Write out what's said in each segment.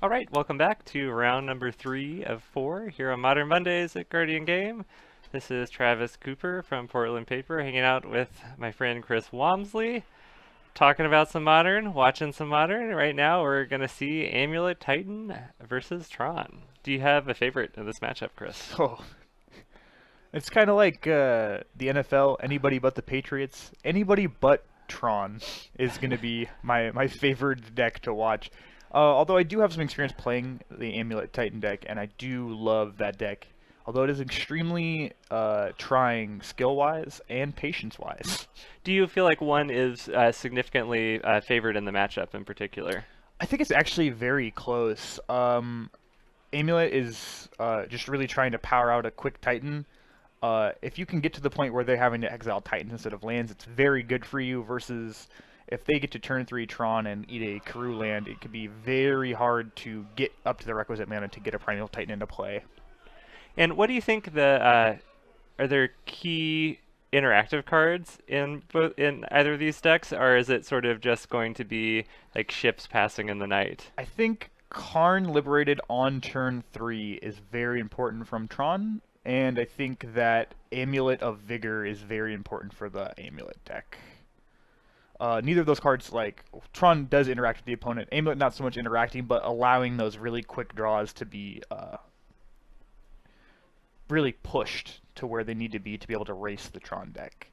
All right, welcome back to round number 3 of 4 here on Modern Mondays at Guardian Game. This is Travis Cooper from Portland Paper hanging out with my friend Chris Walmsley, talking about some Modern, watching some Modern. Right now we're going to see Amulet Titan versus Tron. Do you have a favorite in this matchup, Chris? Oh, it's kind of like the NFL. Anybody but the Patriots. Anybody but Tron is going to be my favorite deck to watch. Although I do have some experience playing the Amulet Titan deck, and I do love that deck. Although it is extremely trying skill-wise and patience-wise. Do you feel like one is significantly favored in the matchup in particular? I think it's actually very close. Amulet is just really trying to power out a quick Titan. If you can get to the point where they're having to exile Titans instead of lands, it's very good for you, versus if they get to turn 3 Tron and eat a Karoo land, it could be very hard to get up to the requisite mana to get a Primeval Titan into play. And what do you think are there key interactive cards in either of these decks, or is it sort of just going to be like ships passing in the night? I think Karn liberated on turn 3 is very important from Tron, and I think that Amulet of Vigor is very important for the Amulet deck. Neither of those cards, like, Tron does interact with the opponent. Amulet not so much interacting, but allowing those really quick draws to be really pushed to where they need to be able to race the Tron deck.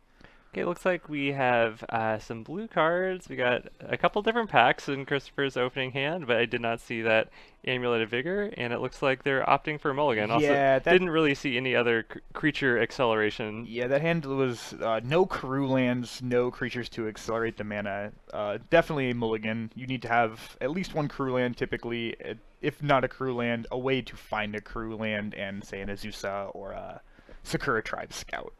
Okay, it looks like we have some blue cards. We got a couple different packs in Christopher's opening hand, but I did not see that Amulet of Vigor, and it looks like they're opting for Mulligan. Also, Yeah, that didn't really see any other creature acceleration. yeah that hand was no Karoo lands, no creatures to accelerate the mana. Definitely a mulligan. You need to have at least one Karoo land, typically. If not a Karoo land, a way to find a Karoo land and say an Azusa or a Sakura Tribe Scout.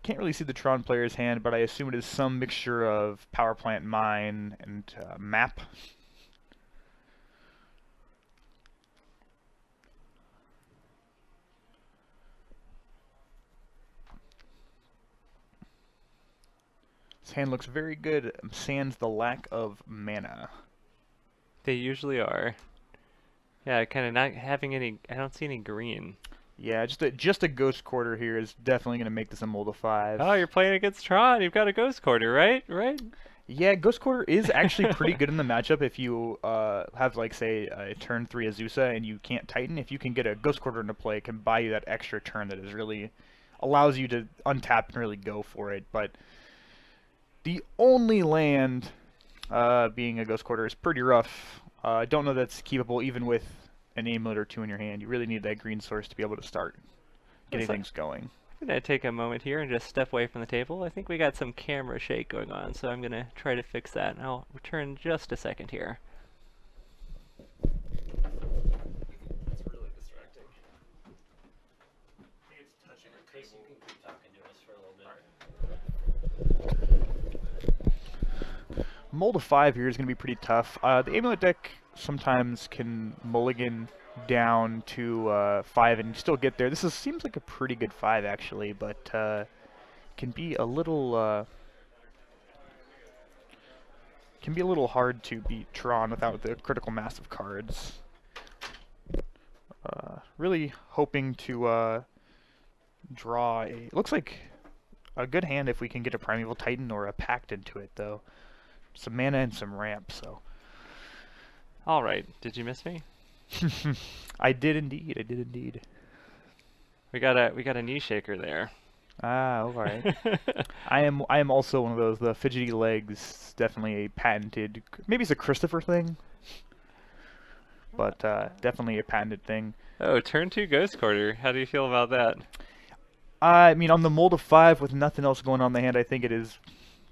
Can't really see the Tron player's hand, but I assume it is some mixture of Power Plant Mine and Map. His hand looks very good, sans the lack of mana. They usually are. Yeah, kind of not having any. I don't see any green. Yeah, just a Ghost Quarter here is definitely going to make this a mold of 5. Oh, you're playing against Tron. You've got a Ghost Quarter, right? Right? Yeah, Ghost Quarter is actually pretty good in the matchup if you have, like, say, a turn 3 Azusa and you can't Titan. If you can get a Ghost Quarter into play, it can buy you that extra turn that is really allows you to untap and really go for it. But the only land being a Ghost Quarter is pretty rough. I don't know that's keepable even with an Amulet or 2 in your hand. You really need that green source to be able to start getting Looks like things going. I'm gonna take a moment here and just step away from the table. I think we got some camera shake going on, so I'm gonna try to fix that. And I'll return just a second here. It's really distracting. It's touching the Chris, table. You can keep talking to us for a little bit. Mold of 5 here is going to be pretty tough. The Amulet deck sometimes can mulligan down to 5 and still get there. Seems like a pretty good 5 actually, but can be a little hard to beat Tron without the critical mass of cards. Really hoping to draw a looks like a good hand if we can get a Primeval Titan or a Pact into it though. Some mana and some ramp, so. All right. Did you miss me? I did indeed. I did indeed. We got a knee shaker there. Ah, all right. I am also one of those. The fidgety legs, definitely a patented. Maybe it's a Christopher thing, but definitely a patented thing. Oh, turn 2 Ghost Quarter. How do you feel about that? I mean, on the mold of 5 with nothing else going on in the hand, I think it is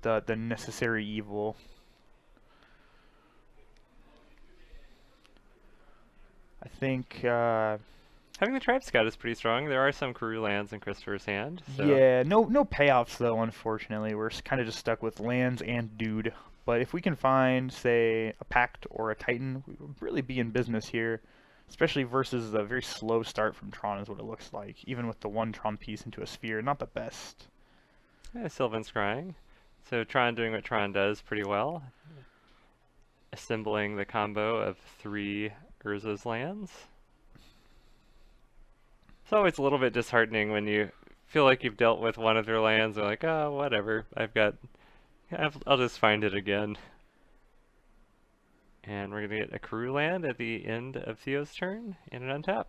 the necessary evil. I think. Having the Tribe Scout is pretty strong. There are some Karoo lands in Christopher's hand. So. Yeah, no payoffs though. Unfortunately, we're kind of just stuck with lands and dude. But if we can find, say, a Pact or a Titan, we would really be in business here. Especially versus a very slow start from Tron is what it looks like. Even with the one Tron piece into a sphere, not the best. Sylvan Scrying. So Tron doing what Tron does pretty well. Assembling the combo of 3 Urza's lands. It's always a little bit disheartening when you feel like you've dealt with one of their lands and like, oh, whatever, I'll just find it again. And we're going to get a crew land at the end of Theo's turn and an untap.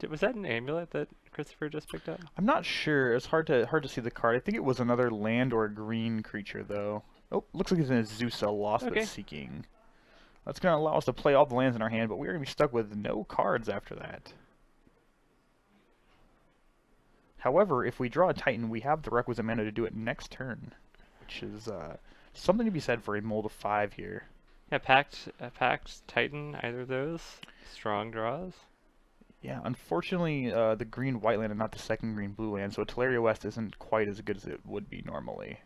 Was that an amulet that Christopher just picked up? I'm not sure. It's hard to see the card. I think it was another land or a green creature, though. Oh, looks like it's an Azusa, Lost but Seeking. That's going to allow us to play all the lands in our hand, but we're going to be stuck with no cards after that. However, if we draw a Titan, we have the requisite mana to do it next turn, which is something to be said for a mold of 5 here. Yeah, Pact, Titan, either of those. Strong draws. Yeah, unfortunately, the green-white land and not the second green-blue land, so Teleria West isn't quite as good as it would be normally.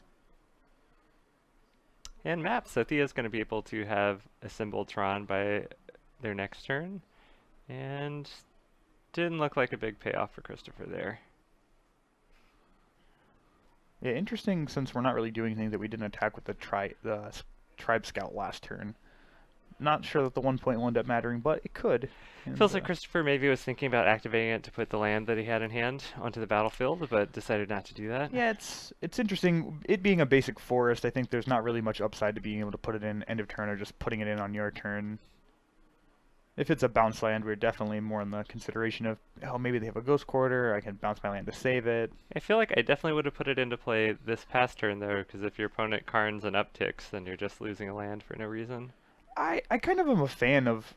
And maps, so Thea's going to be able to have assembled Tron by their next turn. And didn't look like a big payoff for Christopher there. Yeah, interesting since we're not really doing anything that we didn't attack with the Tribe Scout last turn. Not sure that the 1 point will end up mattering, but it could. Feels like Christopher maybe was thinking about activating it to put the land that he had in hand onto the battlefield, but decided not to do that. Yeah, it's interesting. It being a basic forest, I think there's not really much upside to being able to put it in end of turn or just putting it in on your turn. If it's a bounce land, we're definitely more in the consideration of, oh, maybe they have a Ghost Quarter, I can bounce my land to save it. I feel like I definitely would have put it into play this past turn, though, because if your opponent Karns and upticks, then you're just losing a land for no reason. I kind of am a fan of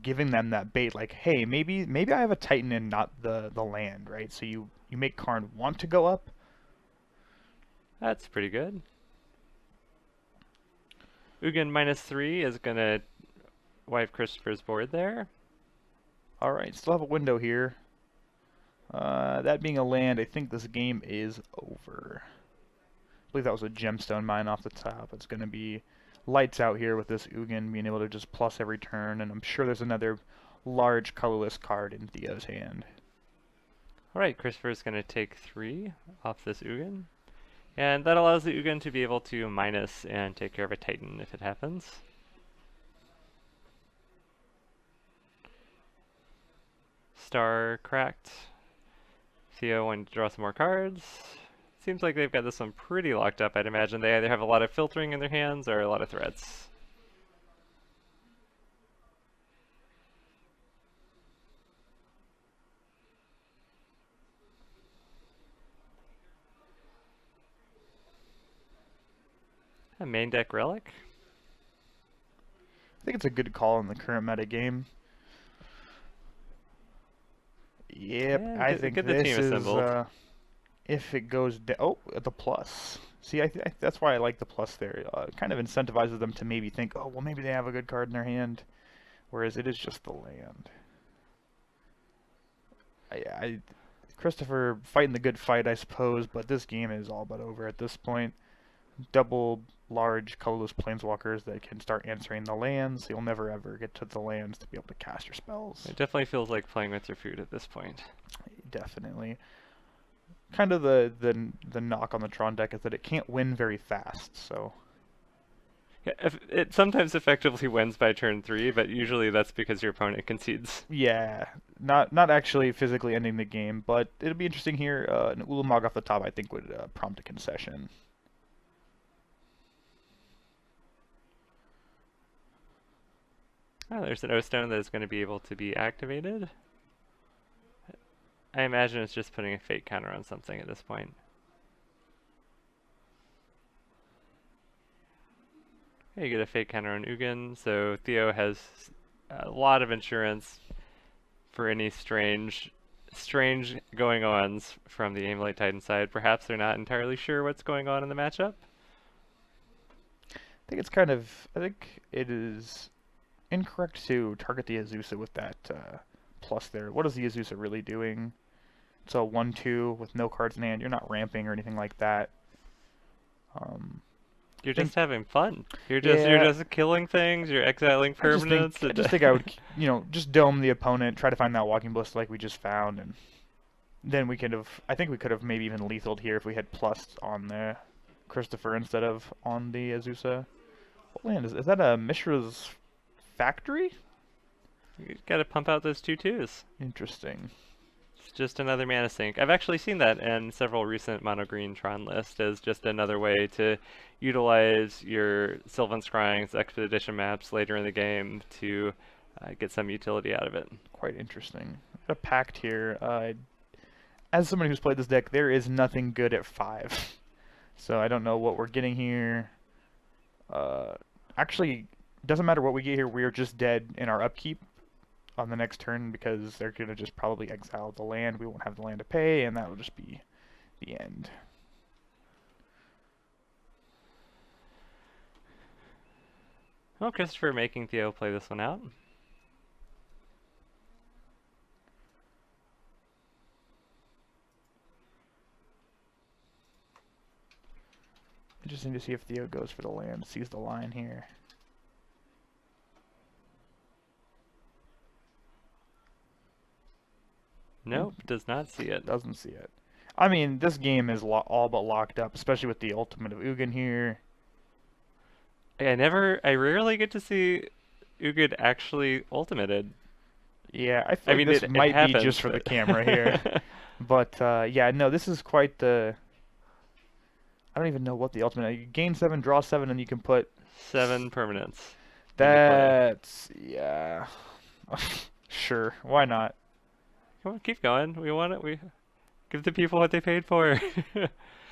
giving them that bait, like, hey, maybe I have a Titan and not the land, right? So you make Karn want to go up. That's pretty good. Ugin -3 is going to wipe Christopher's board there. Alright, still have a window here. That being a land, I think this game is over. I believe that was a gemstone mine off the top. It's going to be lights out here with this Ugin being able to just plus every turn, and I'm sure there's another large colorless card in Theo's hand. Alright, Christopher's going to take 3 off this Ugin. And that allows the Ugin to be able to minus and take care of a Titan if it happens. Star cracked. Theo wanting to draw some more cards. Seems like they've got this one pretty locked up. I'd imagine they either have a lot of filtering in their hands or a lot of threats. A main deck relic. I think it's a good call in the current meta game. Yep, Yeah, I think get the this team is assembled. if it goes down. Oh, the plus. See, that's why I like the plus there. It kind of incentivizes them to maybe think, oh, well, maybe they have a good card in their hand, whereas it is just the land. Christopher fighting the good fight, I suppose, but this game is all but over at this point. Double large colorless planeswalkers that can start answering the lands. You'll never ever get to the lands to be able to cast your spells. It definitely feels like playing with your food at this point. Definitely. Kind of the knock on the Tron deck is that it can't win very fast, so... Yeah, it sometimes effectively wins by turn 3, but usually that's because your opponent concedes. Yeah, not actually physically ending the game, but it'll be interesting here. An Ulamog off the top I think would prompt a concession. Oh, there's an O-Stone that is going to be able to be activated. I imagine it's just putting a fate counter on something at this point. Okay, you get a fate counter on Ugin, so Theo has a lot of insurance for any strange going-ons from the Amulet Titan side. Perhaps they're not entirely sure what's going on in the matchup. I think it is incorrect to target the Azusa with that plus there. What is the Azusa really doing? It's a 1/2 with no cards in hand. You're not ramping or anything like that. You're just having fun. You're just killing things. You're exiling permanents. I just think I would, just dome the opponent, try to find that Walking Bliss like we just found, and then we could have. I think we could have maybe even lethaled here if we had plus on the Christopher instead of on the Azusa. What land is that? A Mishra's factory? You gotta pump out those 2/2s. Interesting. It's just another mana sink. I've actually seen that in several recent mono green Tron lists as just another way to utilize your Sylvan Scrying's expedition maps later in the game to get some utility out of it. Quite interesting. Got a pact here. As someone who's played this deck, there is nothing good at 5. So I don't know what we're getting here. Actually, doesn't matter what we get here. We're just dead in our upkeep on the next turn because they're going to just probably exile the land. We won't have the land to pay, and that will just be the end. Well, Christopher making Theo play this one out. Interesting to see if Theo goes for the land, sees the line here. Nope, does not see it. Doesn't see it. I mean, this game is all but locked up, especially with the ultimate of Ugin here. I rarely get to see Ugin actually ultimated. Yeah, I feel like this it might happens, be just for the but camera here. But, yeah, no, this is quite the... I don't even know what the ultimate... You gain 7, draw 7, and you can put... 7 permanents. That's... yeah. Sure, why not? Come on, keep going. We want it. We give the people what they paid for.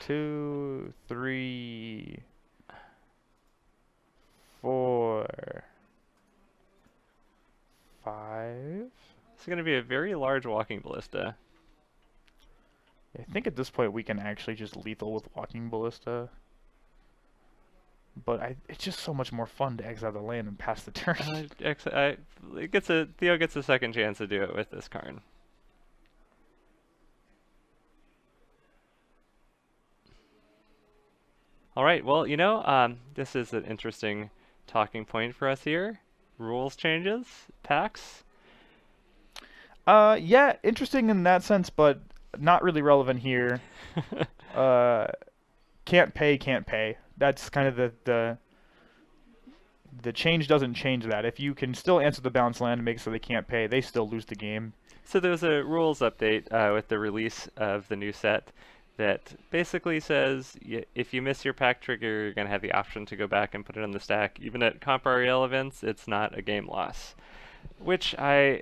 2, 3, 4, 5. It's going to be a very large walking ballista. I think at this point we can actually just lethal with Walking Ballista. But it's just so much more fun to exile the land and pass the turn. Theo gets a second chance to do it with this card. All right, well, this is an interesting talking point for us here. Rules changes, packs. Yeah, interesting in that sense, but not really relevant here. Can't pay. That's kind of the change doesn't change that. If you can still answer the bounce land and make it so they can't pay, they still lose the game. So there was a rules update with the release of the new set that basically says if you miss your pack trigger, you're going to have the option to go back and put it on the stack. Even at comp REL events, it's not a game loss. Which as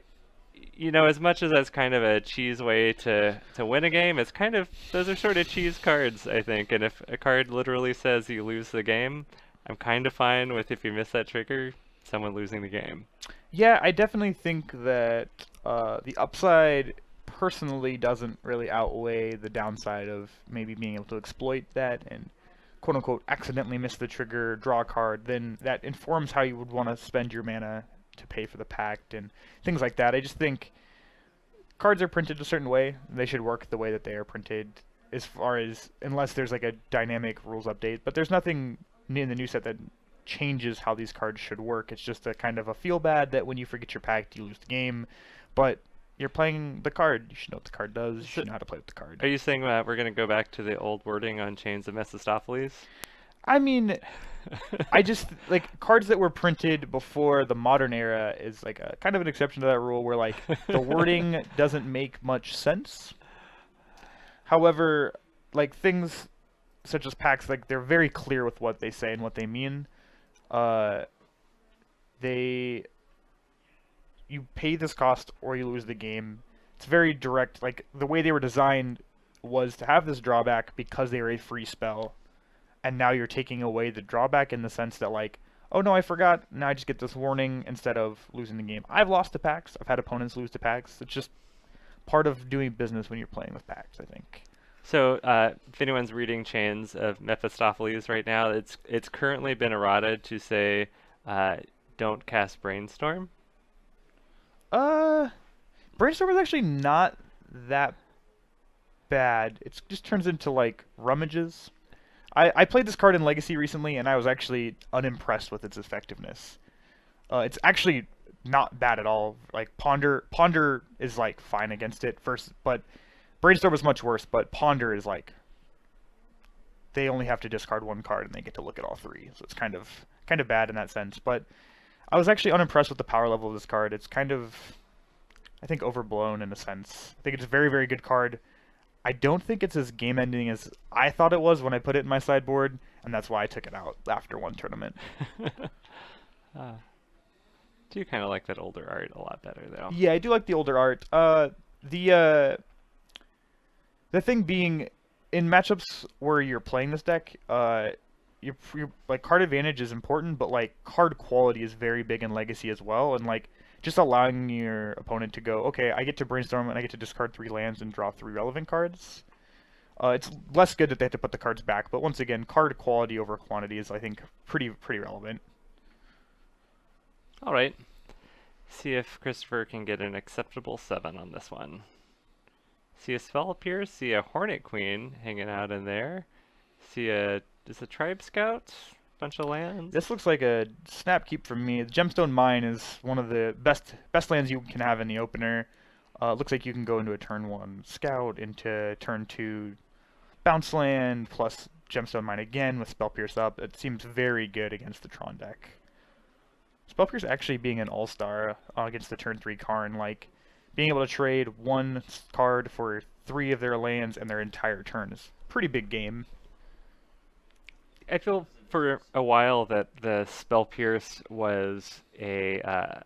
much as that's kind of a cheese way to win a game, it's kind of, those are sort of cheese cards, I think. And if a card literally says you lose the game, I'm kind of fine with, if you miss that trigger, someone losing the game. Yeah, I definitely think that the upside personally doesn't really outweigh the downside of maybe being able to exploit that and quote-unquote accidentally miss the trigger, draw a card. Then that informs how you would want to spend your mana to pay for the pact and things like that. I just think cards are printed a certain way. They should work the way that they are printed, as far as, unless there's like a dynamic rules update. But there's nothing in the new set that changes how these cards should work. It's just a kind of a feel bad that when you forget your pact, you lose the game. But you're playing the card. You should know what the card does. You should know how to play with the card. Are you saying that we're going to go back to the old wording on Chains of Mephistopheles? I mean, I just, like, cards that were printed before the modern era is like a kind of an exception to that rule where, like, the wording doesn't make much sense. However, like, things such as packs, like, they're very clear with what they say and what they mean. You pay this cost or you lose the game. It's very direct. Like, the way they were designed was to have this drawback because they were a free spell. And now you're taking away the drawback in the sense that, like, oh no, I forgot. Now I just get this warning instead of losing the game. I've lost to packs. I've had opponents lose to packs. It's just part of doing business when you're playing with packs, I think. So, if anyone's reading Chains of Mephistopheles right now, it's currently been errated to say, don't cast Brainstorm. Brainstorm is actually not that bad. It just turns into, like, rummages. I played this card in Legacy recently, and I was actually unimpressed with its effectiveness. It's actually not bad at all. Like, Ponder is, like, fine against it first, but Brainstorm is much worse, but Ponder is like they only have to discard one card and they get to look at all three. So it's kind of bad in that sense. But I was actually unimpressed with the power level of this card. It's kind of, I think, overblown in a sense. I think it's a very, very good card. I don't think it's as game-ending as I thought it was when I put it in my sideboard, and that's why I took it out after one tournament. Do kind of like that older art a lot better, though. Yeah, I do like the older art. The thing being, in matchups where you're playing this deck, your like card advantage is important, but like card quality is very big in Legacy as well, and like just allowing your opponent to go, okay, I get to brainstorm and I get to discard 3 lands and draw 3 relevant cards. It's less good that they have to put the cards back, but once again, card quality over quantity is, I think, pretty relevant. All right. See if Christopher can get an acceptable 7 on this one. See a Spell Pierce, see a Hornet Queen hanging out in there. See a Tribe Scout, bunch of lands. This looks like a snap keep from me. The Gemstone Mine is one of the best lands you can have in the opener. Looks like you can go into a turn 1 Scout, into turn 2 Bounce Land, plus Gemstone Mine again with Spell Pierce up. It seems very good against the Tron deck. Spell Pierce actually being an all-star against the turn 3 Karn, like being able to trade 1 card for 3 of their lands and their entire turn is pretty big game. I feel for a while that the Spell Pierce was a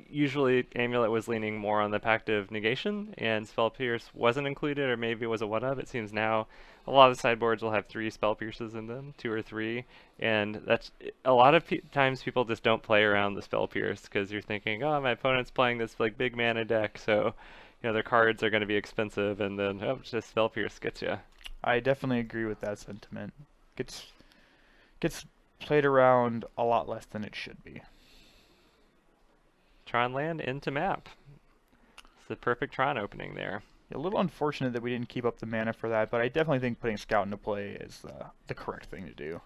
usually Amulet was leaning more on the Pact of Negation, and Spell Pierce wasn't included, or maybe it was a one-of. It seems now a lot of sideboards will have 3 Spell Pierces in them, 2 or 3, and that's a lot of times people just don't play around the Spell Pierce because you're thinking, oh, my opponent's playing this like big mana deck, so their cards are going to be expensive, and then just Spell Pierce gets you. I definitely agree with that sentiment. Gets played around a lot less than it should be. Tron land into map. It's the perfect Tron opening there. A little unfortunate that we didn't keep up the mana for that, but I definitely think putting Scout into play is the correct thing to do.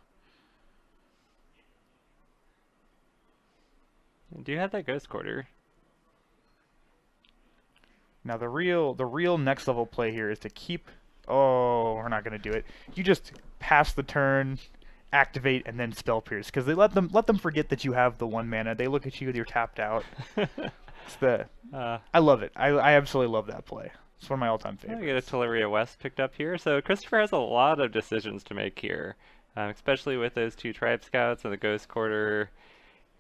Do you have that Ghost Quarter? Now the real next level play here is to keep. Oh, we're not gonna do it. You just pass the turn, activate, and then Spell Pierce, because they let them forget that you have the 1 mana. They look at you, you're tapped out. I love it. I absolutely love that play. It's one of my all-time favorites. I get a Teleria West picked up here. So Christopher has a lot of decisions to make here, especially with those 2 Tribe Scouts and the Ghost Quarter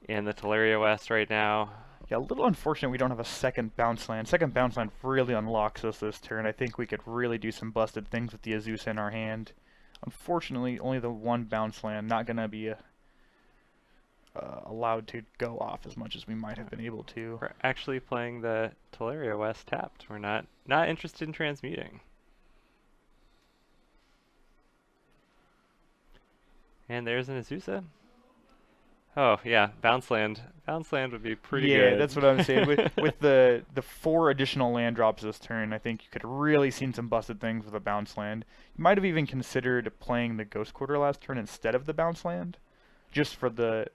and the Teleria West right now. Yeah, a little unfortunate we don't have a second bounce land. Second bounce land really unlocks us this turn. I think we could really do some busted things with the Azusa in our hand. Unfortunately, only the 1 bounce land, not going to be allowed to go off as much as we might have been able to. We're actually playing the Teleria West tapped. We're not interested in transmuting. And there's an Azusa. Oh yeah, bounce land. Bounce land would be pretty good. Yeah, that's what I'm saying. with the 4 additional land drops this turn, I think you could really seen some busted things with a bounce land. You might have even considered playing the Ghost Quarter last turn instead of the bounce land, just for the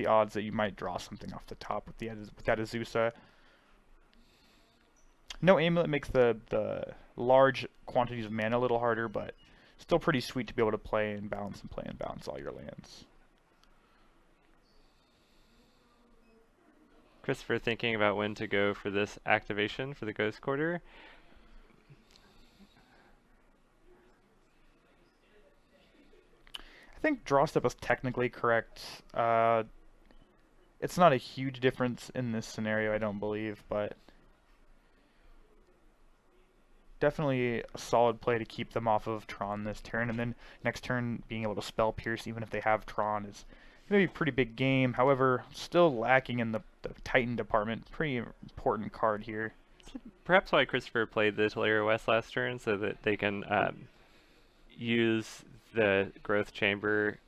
odds that you might draw something off the top with that Azusa. No Amulet makes the large quantities of mana a little harder, but still pretty sweet to be able to play and bounce all your lands. Christopher thinking about when to go for this activation for the Ghost Quarter. I think draw step is technically correct. It's not a huge difference in this scenario, I don't believe, but definitely a solid play to keep them off of Tron this turn, and then next turn being able to Spell Pierce even if they have Tron is going to be a pretty big game. However, still lacking in the Titan department. Pretty important card here. Perhaps why Christopher played the Teleria West last turn, so that they can use the Growth Chamber,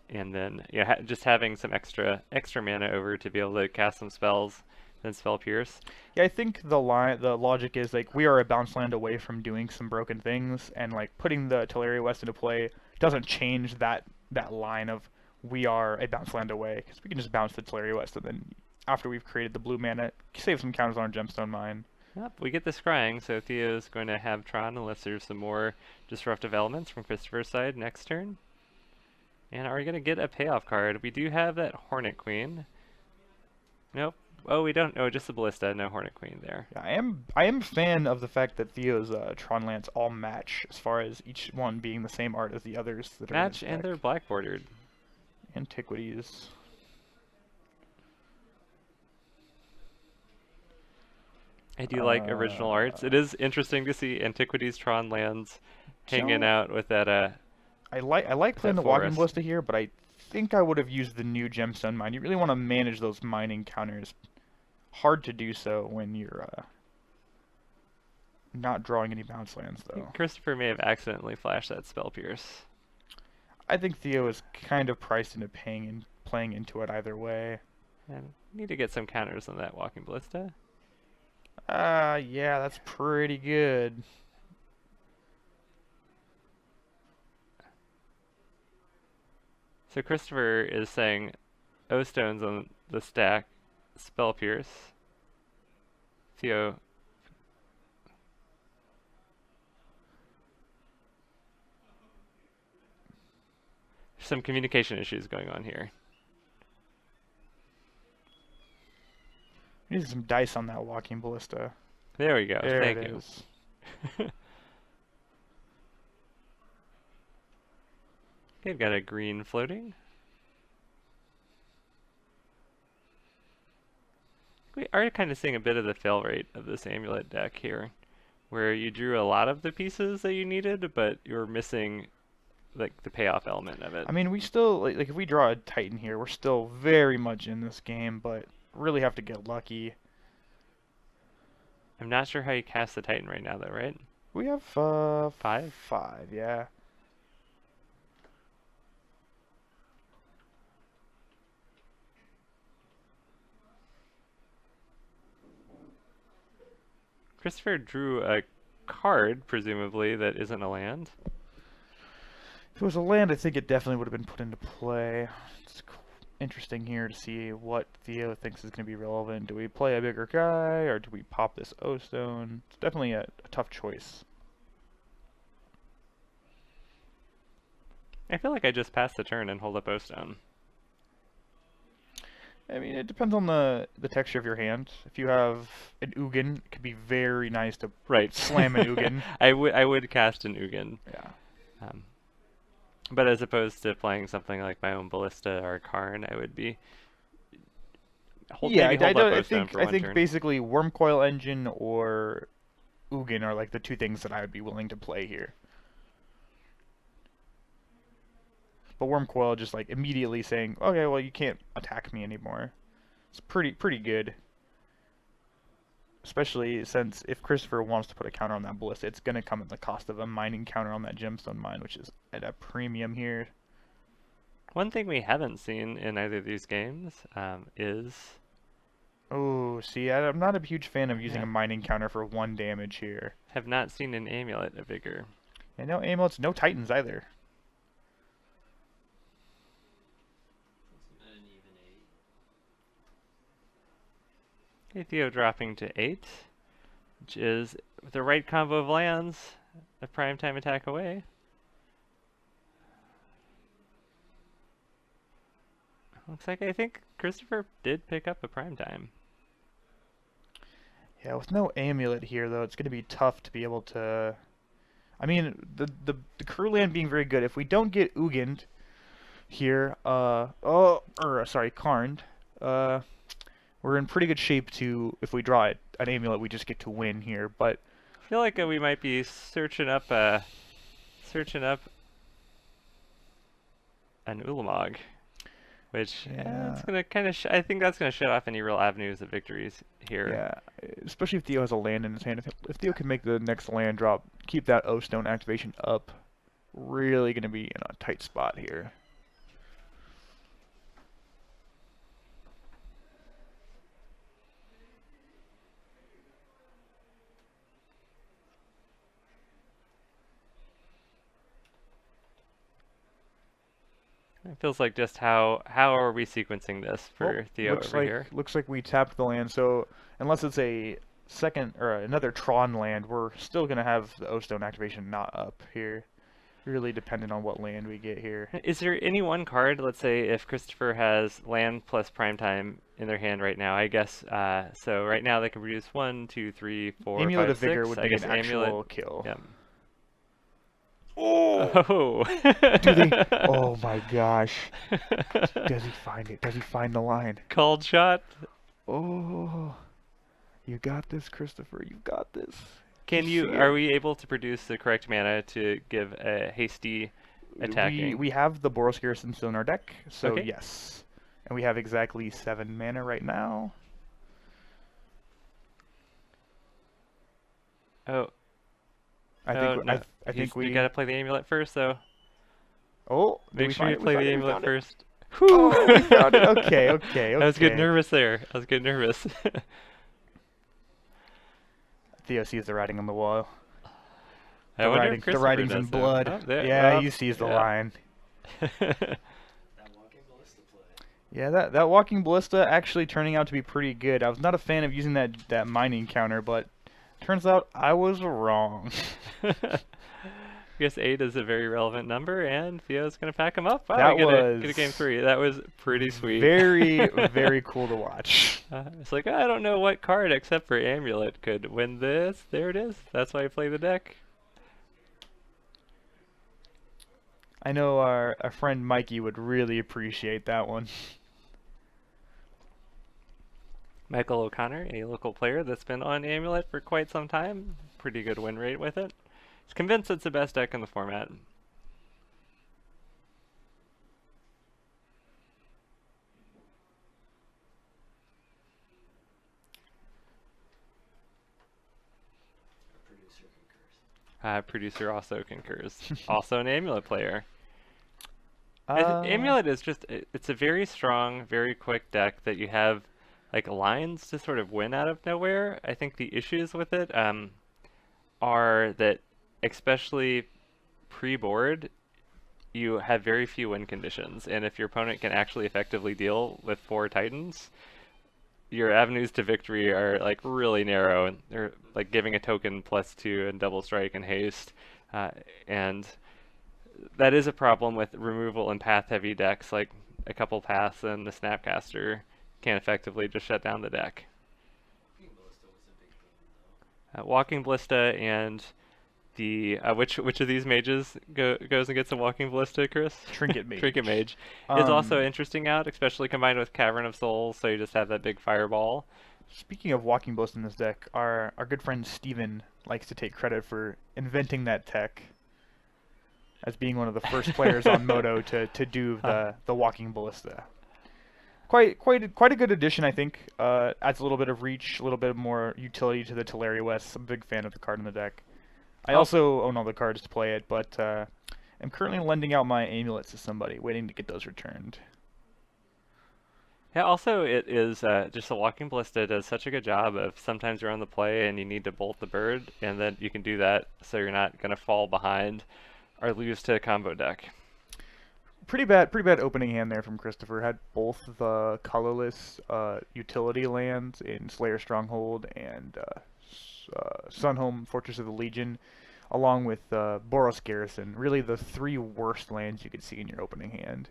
and then just having some extra mana over to be able to cast some spells, then Spell Pierce. Yeah, I think the logic is like we are a bounce land away from doing some broken things, and like putting the Teleria West into play doesn't change that line of we are a bounce land away, because we can just bounce the Teleria West, and then after we've created the blue mana, save some counters on our Gemstone Mine. Yep, we get the scrying, so Theo's going to have Tron unless there's some more disruptive elements from Christopher's side next turn. And are we going to get a payoff card? We do have that Hornet Queen. Nope. Oh, we don't. Oh, just the Ballista, no Hornet Queen there. Yeah, I am a fan of the fact that Theo's Tron lands all match as far as each one being the same art as the others that are in Match, his and deck. they're black bordered. Antiquities. I do like original arts. It is interesting to see Antiquities Tron lands hanging out with that I like playing the Walking forest. Ballista here, but I think I would have used the new Gemstone Mine. You really want to manage those mining counters. Hard to do so when you're not drawing any bounce lands, I though. think Christopher may have accidentally flashed that Spell Pierce. I think Theo is kind of priced into playing into it either way. And need to get some counters on that Walking Ballista. Yeah, that's pretty good. So Christopher is saying O-Stones on the stack, Spell Pierce. Theo. Some communication issues going on here. We need some dice on that Walking Ballista. There we go. There Thank it you. is. Okay, we've got a green floating. We are kind of seeing a bit of the fail rate of this Amulet deck here, where you drew a lot of the pieces that you needed, but you're missing like the payoff element of it. I mean, we still like if we draw a Titan here, we're still very much in this game, but really have to get lucky. I'm not sure how you cast the Titan right now, though, right? We have 5? 5, yeah. Christopher drew a card, presumably, that isn't a land. If it was a land, I think it definitely would have been put into play. It's interesting here to see what Theo thinks is going to be relevant. Do we play a bigger guy, or do we pop this O-Stone? It's definitely a tough choice. I feel like I just pass the turn and hold up O-Stone. I mean, it depends on the texture of your hand. If you have an Ugin, it could be very nice to Right. slam an Ugin. I would cast an Ugin. Yeah. But as opposed to playing something like my own Ballista or Karn, I would be Yeah, maybe hold up I O-Stone think for I one think turn. basically Worm Coil Engine or Ugin are like the two things that I would be willing to play here. But Worm Coil just like immediately saying, okay, well you can't attack me anymore. It's pretty good. Especially since if Christopher wants to put a counter on that Ballista, it's gonna come at the cost of a mining counter on that Gemstone Mine, which is at a premium here. One thing we haven't seen in either of these games is Oh, see, I'm not a huge fan of using Yeah. a mining counter for 1 damage here. have not seen an Amulet of Vigor. And no Amulets, no Titans either. It's an uneven 8. Okay, Theo dropping to 8, which is, with the right combo of lands, a primetime attack away. Looks like I think Christopher did pick up a primetime. Yeah, with no Amulet here, though, it's going to be tough to be able to... I mean, the crew land being very good. If we don't get Ugin here, Karned, we're in pretty good shape to, if we draw an Amulet, we just get to win here. But I feel like we might be searching up an Ulamog, which it's gonna kind of. I think that's gonna shut off any real avenues of victories here. yeah, especially if Theo has a land in his hand. If Theo can make the next land drop, keep that O-Stone activation up, really going to be in a tight spot here. It feels like just how are we sequencing this for Theo over here? Looks like we tapped the land. So unless it's a second or another Tron land, we're still gonna have the O-Stone activation not up here. Really dependent on what land we get here. Is there any one card, let's say if Christopher has land plus primetime in their hand right now, I guess, so right now they can produce 1, 2, 3, 4, Amulet 5, of Vigor 6. would I be guess an Amulet. actual kill. Yeah. Oh! Oh! Do they? Oh my gosh. Does he find it? Does he find the line? Called shot. Oh. You got this, Christopher. You got this. Can see you, it? are we able to produce the correct mana to give a hasty attacking? We have the Boros Garrison still in our deck, so Okay. yes. And we have exactly 7 mana right now. Oh, I oh, think no. I think You gotta play the amulet first, though. Oh, did Make we sure find you it? We play found the it? We amulet found it? first. Oh, we found it. Okay, okay, okay. I was getting nervous there. I was getting nervous. Theo sees the writing on the wall. I wonder if The Christopher writing's does in that. blood. Oh, there- Yeah, oh, he sees the yeah. line. That walking ballista play. Yeah, that walking ballista actually turning out to be pretty good. I was not a fan of using that mining counter, but turns out I was wrong. I guess 8 is a very relevant number, and Theo's gonna pack him up. Wow, That we get a was game 3. That was pretty sweet. Very, very cool to watch. It's like, I don't know what card except for Amulet could win this. There it is. That's why I play the deck. I know our friend Mikey would really appreciate that one. Michael O'Connor, a local player that's been on Amulet for quite some time. Pretty good win rate with it. He's convinced it's the best deck in the format. Our producer concurs. Producer also concurs. Also an Amulet player. Uh, Amulet is just, it's a very strong, very quick deck that you have like lines to sort of win out of nowhere. I think the issues with it are that, especially pre-board, you have very few win conditions, and if your opponent can actually effectively deal with 4 Titans, your avenues to victory are like really narrow, and they're like giving a token +2 and double strike and haste, and that is a problem with removal and path heavy decks. Like a couple paths and the Snapcaster can't effectively just shut down the deck. Walking ballista was a big thing, though. Walking Ballista and the which of these mages goes and gets a Walking Ballista, Chris? Trinket Mage. Trinket Mage is also Um, interesting out, especially combined with Cavern of Souls, so you just have that big fireball. Speaking of walking ballista in this deck, our good friend Steven likes to take credit for inventing that tech, as being one of the first players on Moto to do the walking ballista. Quite a good addition, I think. Adds a little bit of reach, a little bit more utility to the Teleria West. I'm a big fan of the card in the deck. I also own all the cards to play it, but I'm currently lending out my amulets to somebody, waiting to get those returned. Yeah, also it is just a Walking Ballista does such a good job of sometimes you're on the play and you need to bolt the bird, and then you can do that so you're not going to fall behind or lose to a combo deck. Pretty bad opening hand there from Christopher. Had both the colorless utility lands in Slayer Stronghold and Sunhome Fortress of the Legion, along with Boros Garrison. Really the 3 worst lands you could see in your opening hand.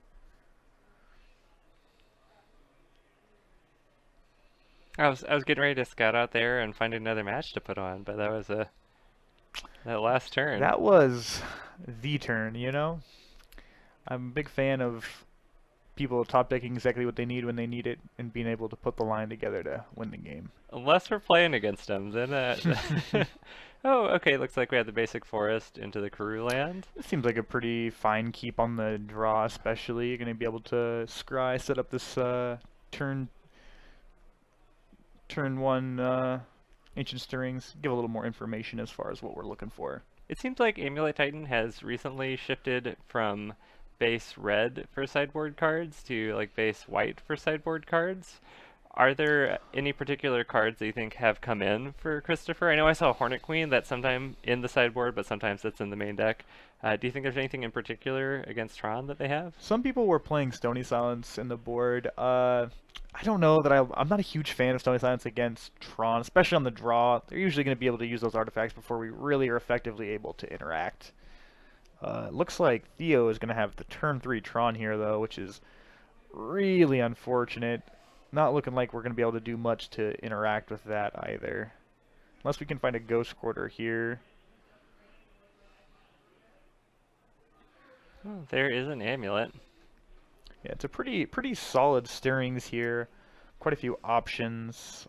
I was getting ready to scout out there and find another match to put on, but that was that last turn. That was the turn, you know? I'm a big fan of people top decking exactly what they need when they need it and being able to put the line together to win the game. Unless we're playing against them, then oh, okay, looks like we have the basic forest into the Karoo land. It seems like a pretty fine keep on the draw, especially. You're going to be able to scry, set up this turn 1 Ancient Stirrings, give a little more information as far as what we're looking for. It seems like Amulet Titan has recently shifted from base red for sideboard cards to like base white for sideboard cards. Are there any particular cards that you think have come in for Christopher? I know I saw Hornet Queen that's sometime in the sideboard, but sometimes it's in the main deck. Do you think there's anything in particular against Tron that they have? Some people were playing Stony Silence in the board. I don't know that I'm not a huge fan of Stony Silence against Tron, especially on the draw. They're usually going to be able to use those artifacts before we really are effectively able to interact. It looks like Theo is going to have the turn 3 Tron here, though, which is really unfortunate. Not looking like we're going to be able to do much to interact with that either. Unless we can find a Ghost Quarter here. Oh, there is an Amulet. Yeah, it's a pretty solid stirrings here. Quite a few options.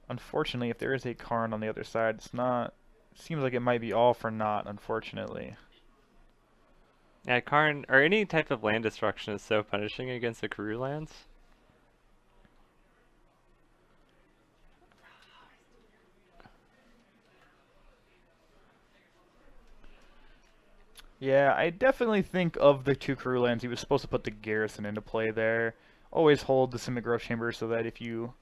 Unfortunately, if there is a Karn on the other side, it's not. Seems like it might be all for naught, unfortunately. Yeah, Karn, or any type of land destruction is so punishing against the Karoo lands. Yeah, I definitely think of the 2 Karoo lands, he was supposed to put the Garrison into play there. Always hold the Simic Growth Chamber so that if you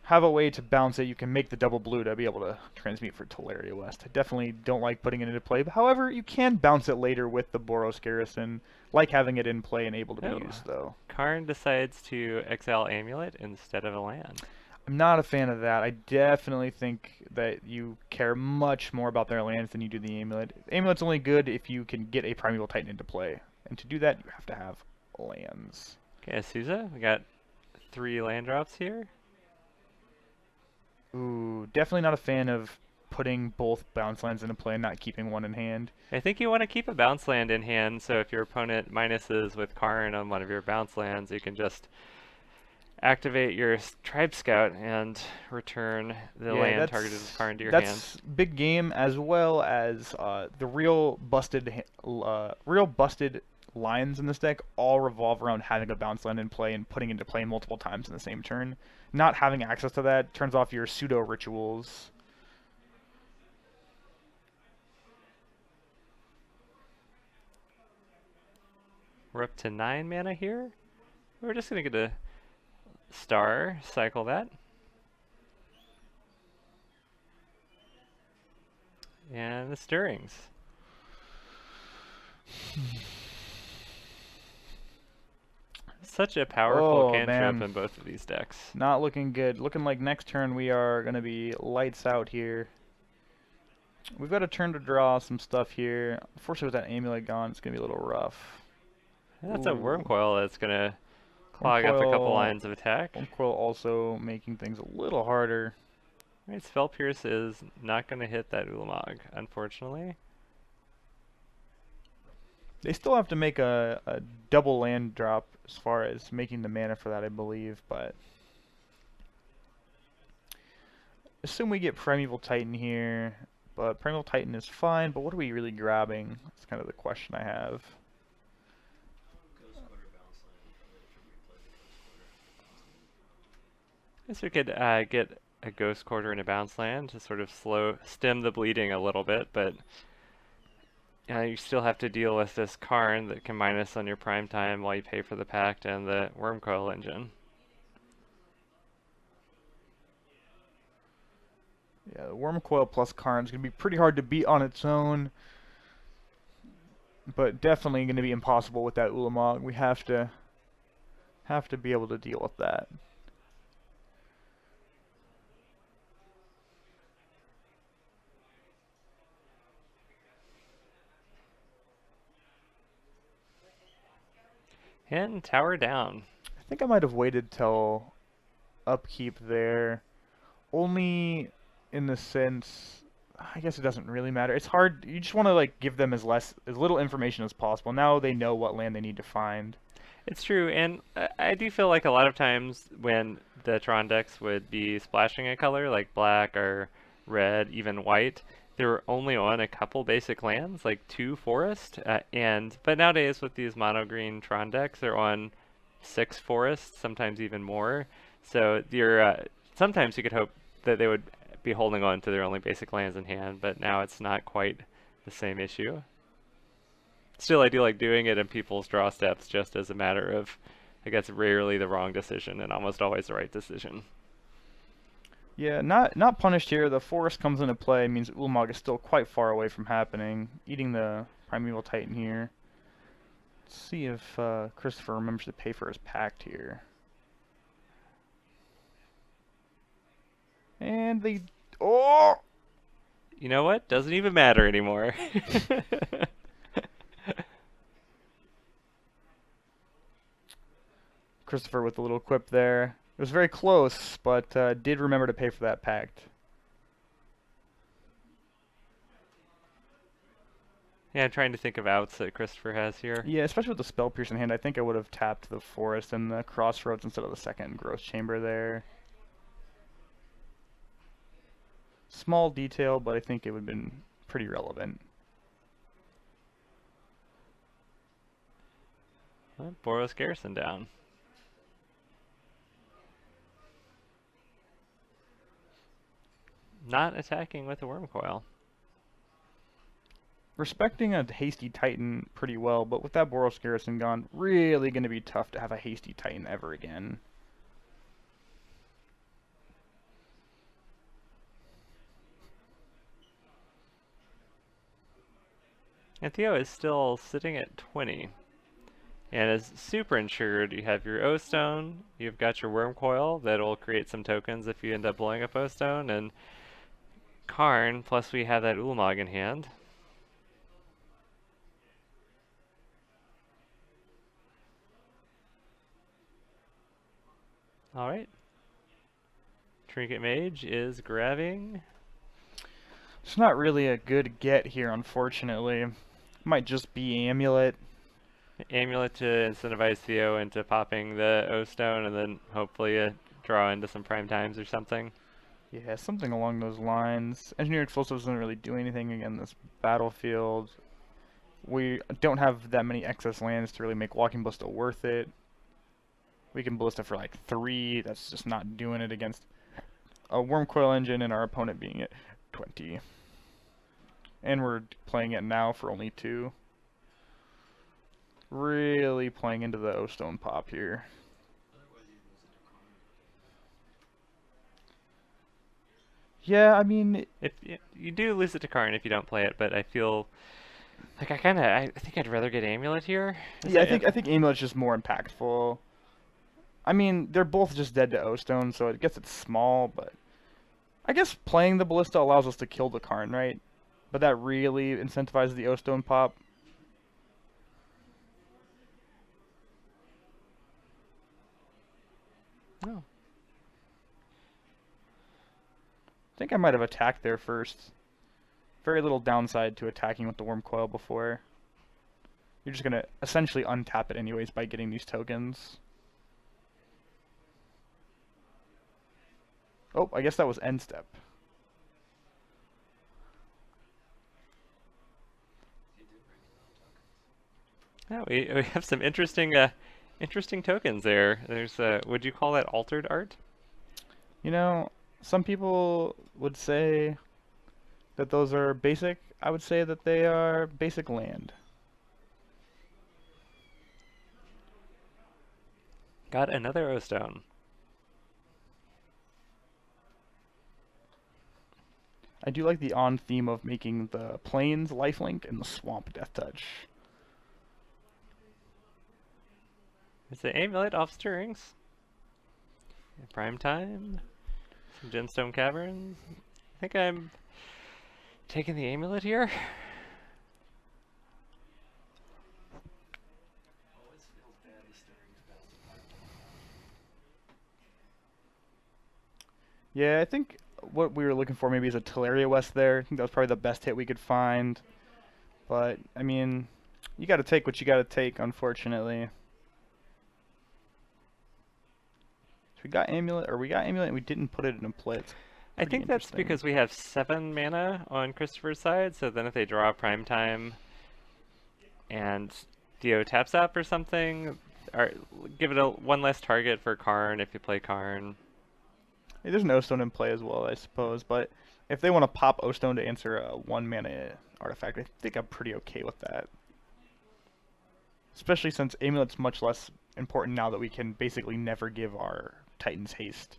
have a way to bounce it, you can make the double blue to be able to transmute for Teleria West. I definitely don't like putting it into play. However, you can bounce it later with the Boros Garrison, like having it in play and able to be used, though. Karn decides to exile Amulet instead of a land. I'm not a fan of that. I definitely think that you care much more about their lands than you do the Amulet. Amulet's only good if you can get a Primeval Titan into play. And to do that, you have to have lands. Okay, Asusa, we got 3 land drops here. Ooh, definitely not a fan of putting both bounce lands into play and not keeping one in hand. I think you want to keep a bounce land in hand, so if your opponent minuses with Karn on one of your bounce lands, you can just activate your Tribe Scout and return the land targeted with Karn to your hand. That's big game, as well as the real busted lines in this deck all revolve around having a bounce land in play and putting into play multiple times in the same turn. Not having access to that turns off your pseudo rituals. We're up to 9 mana here. We're just going to get a star, cycle that. And the stirrings. Such a powerful cantrip in both of these decks. Not looking good. Looking like next turn we are going to be lights out here. We've got a turn to draw some stuff here. Unfortunately, with that Amulet gone, it's going to be a little rough. That's a Worm Coil that's going to clog up a couple lines of attack. Worm Coil also making things a little harder. Right, Spell Pierce is not going to hit that Ulamog, unfortunately. They still have to make a double land drop as far as making the mana for that, I believe, but assume we get Primeval Titan here, but Primeval Titan is fine, but what are we really grabbing? That's kind of the question I have. I guess we could get a Ghost Quarter and a bounce land to sort of stem the bleeding a little bit, but you still have to deal with this Karn that can minus on your prime time while you pay for the Pact and the Worm Coil engine. Yeah, the Worm Coil plus Karn is going to be pretty hard to beat on its own, but definitely going to be impossible with that Ulamog. We have to be able to deal with that. And tower down. I think I might have waited till upkeep there. Only in the sense, I guess it doesn't really matter. It's hard. You just want to like give them as little information as possible. Now they know what land they need to find. It's true, and I do feel like a lot of times when the Tron decks would be splashing a color like black or red, even white, they were only on a couple basic lands, like 2 forest, but nowadays with these mono green Tron decks, they're on 6 forests, sometimes even more. So sometimes you could hope that they would be holding on to their only basic lands in hand, but now it's not quite the same issue. Still, I do like doing it in people's draw steps just as a matter of, I guess, rarely the wrong decision and almost always the right decision. Yeah, not punished here. The forest comes into play, means Ulamog is still quite far away from happening. Eating the Primeval Titan here. Let's see if Christopher remembers to pay for his pact here. And they... Oh! You know what? Doesn't even matter anymore. Christopher with a little quip there. It was very close, but did remember to pay for that pact. Yeah, I'm trying to think of outs that Christopher has here. Yeah, especially with the Spell Pierce in hand, I think I would have tapped the Forest and the Crossroads instead of the second Growth Chamber there. Small detail, but I think it would have been pretty relevant. Well, Boros Garrison down. Not attacking with a Worm Coil. Respecting a hasty Titan pretty well, but with that Boros Garrison gone, really going to be tough to have a hasty Titan ever again. And Theo is still sitting at 20. And as super insured, you have your O-Stone, you've got your Worm Coil that'll create some tokens if you end up blowing up O-Stone, and Karn, plus we have that Ulamog in hand. Alright. Trinket Mage is grabbing. It's not really a good get here, unfortunately. Might just be Amulet. Amulet to incentivize Theo into popping the O-Stone, and then hopefully draw into some prime times or something. Yeah, something along those lines. Engineered Explosives doesn't really do anything again this battlefield. We don't have that many excess lands to really make Walking Ballista worth it. We can Ballista for like 3. That's just not doing it against a Worm Coil engine and our opponent being at 20. And we're playing it now for only 2. Really playing into the O-Stone pop here. Yeah, I mean... If you do lose it to Karn if you don't play it, but I feel like I think I'd rather get Amulet here. Yeah, I think Amulet's just more impactful. I mean, they're both just dead to O-Stone, so I guess it's small, but... I guess playing the Ballista allows us to kill the Karn, right? But that really incentivizes the O-Stone pop. No. I think I might have attacked there first. Very little downside to attacking with the Worm Coil before. You're just going to essentially untap it anyways by getting these tokens. Oh, I guess that was end step. Yeah, we have some interesting interesting tokens there. There's would you call that altered art? You know, some people would say that those are basic. I would say that they are basic land. Got another O-Stone. I do like the on theme of making the plains lifelink and the swamp death touch. It's the Amulet off stirrings. Prime time. Some Gemstone Caverns. I think I'm taking the Amulet here. Always feels bad as stirring is best to find. Yeah, I think what we were looking for maybe is a Teleria West there. I think that was probably the best hit we could find. But, I mean, you gotta take what you gotta take, unfortunately. So we got Amulet and we didn't put it in a play. I think that's because we have 7 mana on Christopher's side, so then if they draw prime time and Theo taps up or something, or give it one less target for Karn if you play Karn. Hey, there's an O-Stone in play as well, I suppose, but if they want to pop O-Stone to answer a 1 mana artifact, I think I'm pretty okay with that. especially since Amulet's much less important now that we can basically never give our Titans haste.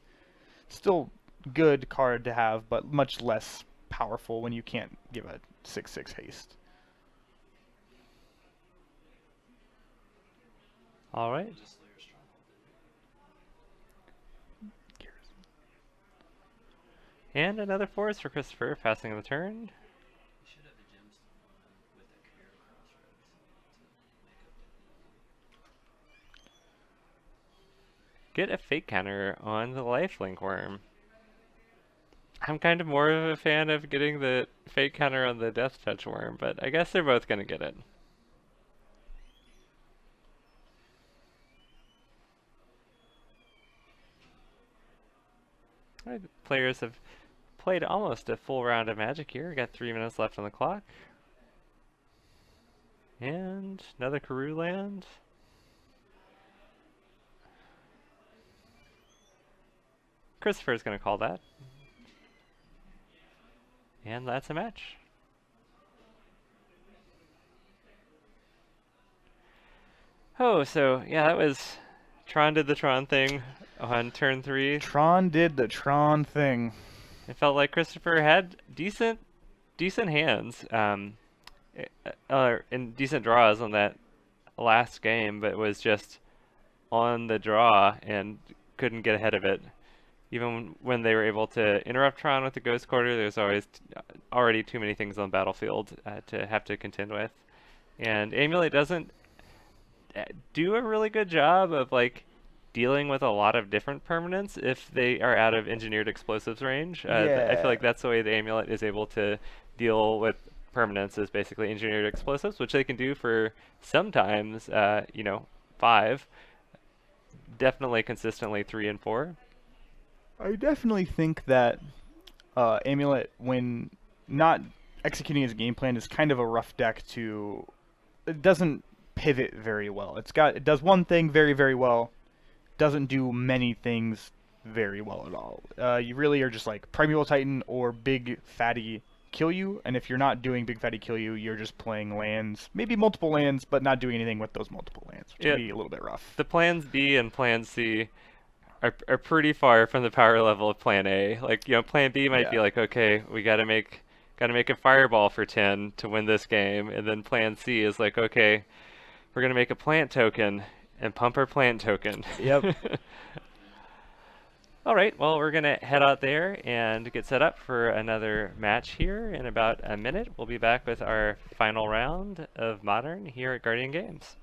Still good card to have, but much less powerful when you can't give a 6/6 haste. All right. Just layer stronghold in. And another force for Christopher, passing the turn. You should have a gemstone on him with a career crossroads to make up. Get a fake counter on the lifelink worm. I'm kind of more of a fan of getting the fake counter on the death touch worm, but I guess they're both going to get it. Alright, players have played almost a full round of Magic here. We got 3 minutes left on the clock. And another Karoo land. Christopher's going to call that. And that's a match. Oh, so yeah, that was Tron did the Tron thing on turn 3. Tron did the Tron thing. It felt like Christopher had decent hands, and decent draws on that last game, but was just on the draw and couldn't get ahead of it. Even when they were able to interrupt Tron with the Ghost Quarter, there's always already too many things on the battlefield to have to contend with. And Amulet doesn't do a really good job of like dealing with a lot of different permanents if they are out of engineered explosives range. I feel like that's the way the Amulet is able to deal with permanents, is basically engineered explosives, which they can do for sometimes, 5. Definitely consistently 3 and 4. I definitely think that Amulet, when not executing his game plan, is kind of a rough deck to. It doesn't pivot very well. It does one thing very, very well, doesn't do many things very well at all. You really are just like Primeval Titan or Big Fatty kill you, and if you're not doing Big Fatty kill you, you're just playing lands, maybe multiple lands, but not doing anything with those multiple lands, which can be a little bit rough. The plans B and plan C are pretty far from the power level of plan A. Like, plan B might be like, okay, we gotta make a fireball for 10 to win this game, and then plan C is like, okay, we're gonna make a plant token and pump our plant token. Yep. All right, well, we're gonna head out there and get set up for another match here in about a minute. We'll be back with our final round of Modern here at Guardian Games.